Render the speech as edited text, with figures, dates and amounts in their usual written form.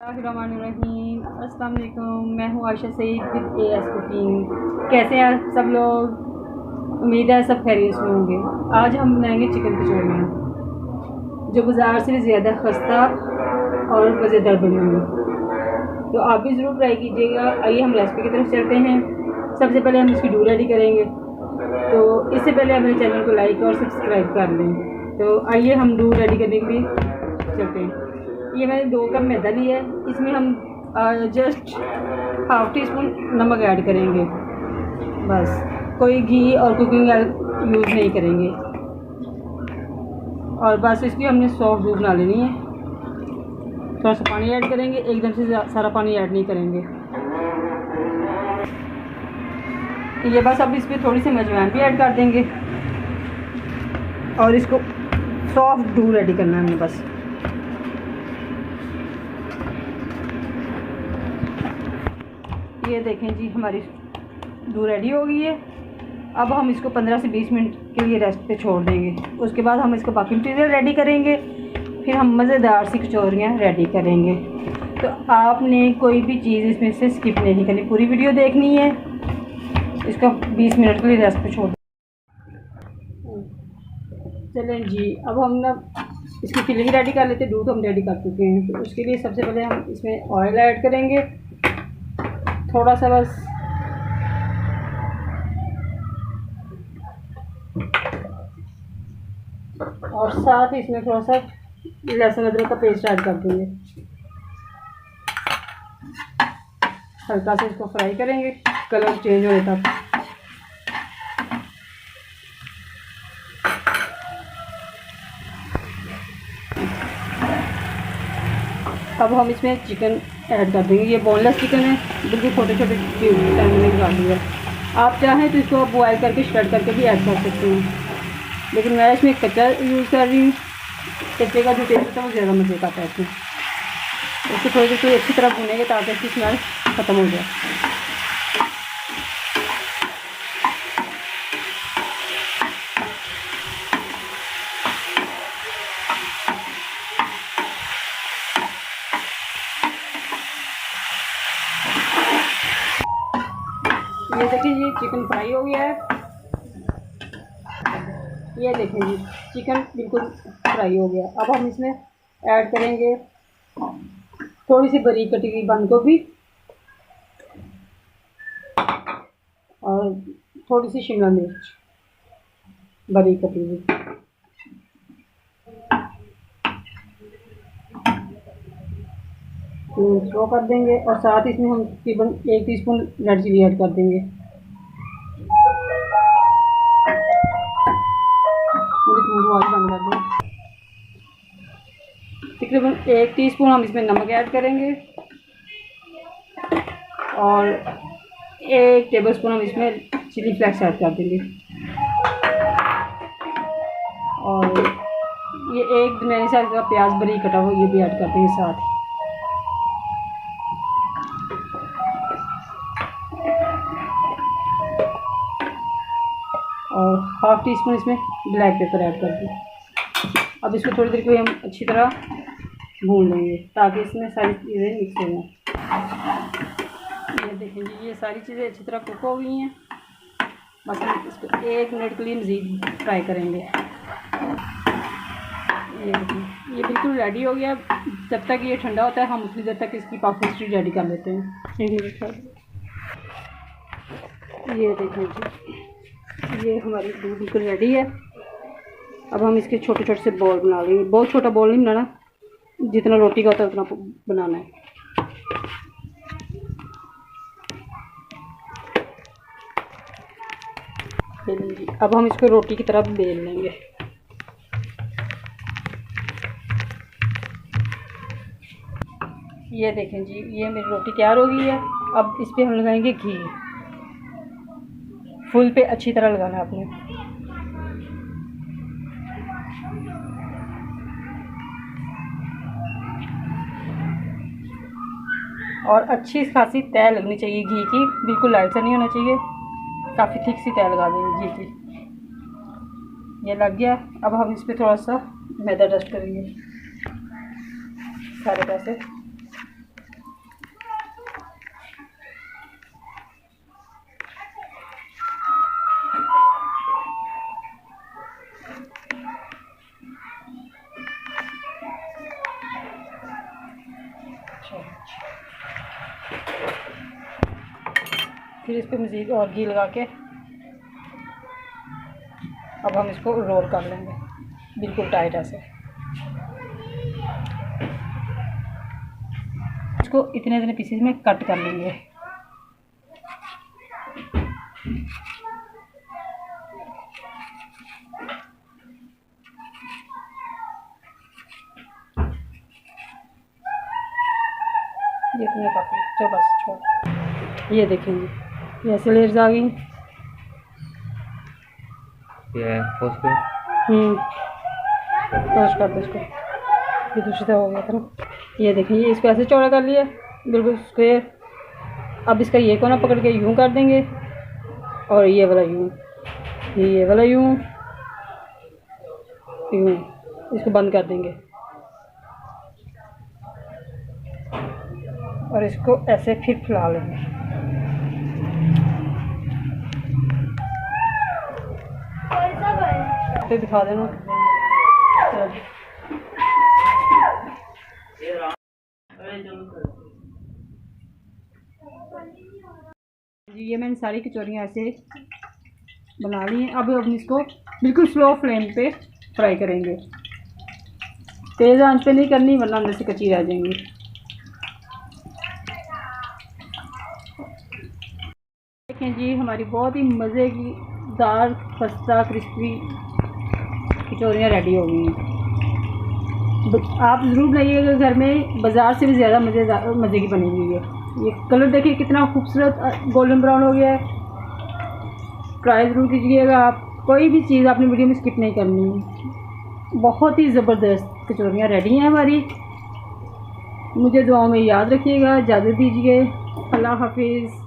अस्सलाम वालेकुम। मैं हूँ Ayesha Saeed with AS cooking. कैसे हैं सब लोग? उम्मीद है सब खैरियत से होंगे। आज हम बनाएंगे चिकन कचौड़ियाँ जो बाज़ार से भी ज़्यादा खस्ता और मज़ेदार बनेंगी। तो आप भी ज़रूर ट्राई कीजिएगा। आइए हम रेसिपी की तरफ चलते हैं। सबसे पहले हम इसकी डो रेडी करेंगे, तो इससे पहले मेरे चैनल को लाइक और सब्सक्राइब कर लें। तो आइए हम डो रेडी करने के लिए चलते हैं। ये मैंने 2 कप मैदा लिया है। इसमें हम जस्ट हाफ टी स्पून नमक ऐड करेंगे, बस। कोई घी और कुकिंग ऑयल यूज़ नहीं करेंगे। और बस इसकी हमने सॉफ्ट डो बना लेनी है। थोड़ा सा पानी ऐड करेंगे, एकदम से सारा पानी ऐड नहीं करेंगे। ये बस अब इस पर थोड़ी सी अजवाइन भी ऐड कर देंगे और इसको सॉफ्ट डो रेडी करना है हमें बस। ये देखें जी, हमारी डो रेडी हो गई है। अब हम इसको 15 से 20 मिनट के लिए रेस्ट पे छोड़ देंगे। उसके बाद हम इसको बाकी मटीरियल रेडी करेंगे, फिर हम मज़ेदार सी कचौरियाँ रेडी करेंगे। तो आपने कोई भी चीज़ इसमें से स्किप नहीं करनी, पूरी वीडियो देखनी है। इसको 20 मिनट के लिए रेस्ट पे छोड़। चलें जी, अब हम ना इसकी फिलिंग रेडी कर लेते हैं। दूध हम रेडी कर चुके हैं, तो उसके लिए सबसे पहले हम इसमें ऑयल ऐड करेंगे, थोड़ा सा बस। और साथ ही इसमें थोड़ा सा लहसुन अदरक का पेस्ट ऐड कर देंगे। हल्का से इसको फ्राई करेंगे, कलर चेंज होने तक। अब हम इसमें चिकन ऐड कर देंगे। ये बोनलेस चिकन है, बिल्कुल छोटे छोटे क्यूब में निकाल दिया। आप चाहें तो इसको बॉयल करके श्रेड करके भी ऐड कर सकते हैं, लेकिन मैं इसमें कच्चा यूज़ कर रही हूँ। कच्चे का जो टेस्ट होता है वो ज़्यादा मज़े का आता है इसमें। इसको थोड़ी देर अच्छी तरह भूनेंगे ताकि इसकी स्मेल ख़त्म हो जाए। ये देखिए, ये चिकन फ्राई हो गया है। ये देखें जी, चिकन बिल्कुल फ्राई हो गया। अब हम इसमें ऐड करेंगे थोड़ी सी बारीक कटी हुई बंद गोभी और थोड़ी सी शिमला मिर्च बारीक कटी हुई। थ्रो कर देंगे और साथ इसमें हम तकरीबन 1 टीस्पून रेड चिली ऐड कर देंगे। बंद कर देंगे। तकरीबन 1 टीस्पून हम इसमें नमक ऐड करेंगे और 1 टेबलस्पून हम इसमें चिली फ्लेक्स ऐड कर देंगे। और ये 1 दरमियानी साइज का प्याज बारीक कटा हुआ ये भी ऐड कर देंगे साथ। और हाफ टी स्पून इसमें ब्लैक पेपर ऐड कर दें। अब इसको थोड़ी देर के लिए हम अच्छी तरह भून लेंगे ताकि इसमें सारी चीज़ें मिक्स हो जाएं। ये देखें जी, ये सारी चीज़ें अच्छी तरह कुक हो गई हैं। बस हम इसको 1 मिनट के लिए मज़ीद फ्राई करेंगे। ये देखिए, ये बिल्कुल रेडी हो गया। जब तक ये ठंडा होता है हम उतनी देर तक इसकी पफ पेस्ट्री रेडी कर लेते हैं। 1 मिनट। ये देखें जी, ये हमारी दूध बिल्कुल रेडी है। अब हम इसके छोटे छोटे से बॉल बना लेंगे। बहुत छोटा बॉल नहीं बनाना, जितना रोटी का होता है उतना बनाना है। अब हम इसको रोटी की तरह बेल लेंगे। ये देखें जी, ये मेरी रोटी तैयार हो गई है। अब इस पर हम लगाएंगे घी। फुल पे अच्छी तरह लगाना है आपने। और अच्छी खासी तय लगनी चाहिए घी की, बिल्कुल लाइट सा नहीं होना चाहिए। काफ़ी थिक सी तय लगा देंगे घी की। ये लग गया। अब हम इस पर थोड़ा सा मैदा डस्ट करेंगे सारे पैसे। फिर इस पर मज़ीद और घी लगा के अब हम इसको रोल कर लेंगे बिल्कुल टाइट ऐसे। इसको इतने इतने पीसेस में कट कर लेंगे। ये इतने काफ़ी, चलो बस छोड़। ये देखेंगे ये ऐसे लेयर्स आ गई। पोस्ट कर दो इसको, ये दूसरी तरह हो गया था ना। ये देखिए इसको ऐसे चौड़ा कर लिया बिल्कुल स्क्वायर। अब इसका ये कोना पकड़ के यूं कर देंगे और ये वाला यूं, ये वाला यूं यूं, इसको बंद कर देंगे और इसको ऐसे फिर फैला लेंगे। फिर दिखा देना। जी ये मैंने सारी कचौरियाँ ऐसे बना ली हैं। अब हम इसको बिल्कुल स्लो फ्लेम पे फ्राई करेंगे। तेज़ आंच पे नहीं करनी वरना अंदर से कच्ची रह जाएंगी। देखें जी हमारी बहुत ही मज़े की दार खस्ता क्रिस्पी कचौरियाँ रेडी हो गई हैं। आप ज़रूर बनाइएगा घर में, बाज़ार से भी ज़्यादा मज़े की बनी हुई है। ये कलर देखिए कितना खूबसूरत गोल्डन ब्राउन हो गया है। ट्राई ज़रूर कीजिएगा आप, कोई भी चीज़ आपने वीडियो में स्किप नहीं करनी। बहुत ही ज़बरदस्त कचौरियाँ रेडी हैं हमारी। मुझे दुआओं में याद रखिएगा। इजाज़त दीजिए। अल्लाह हाफिज़।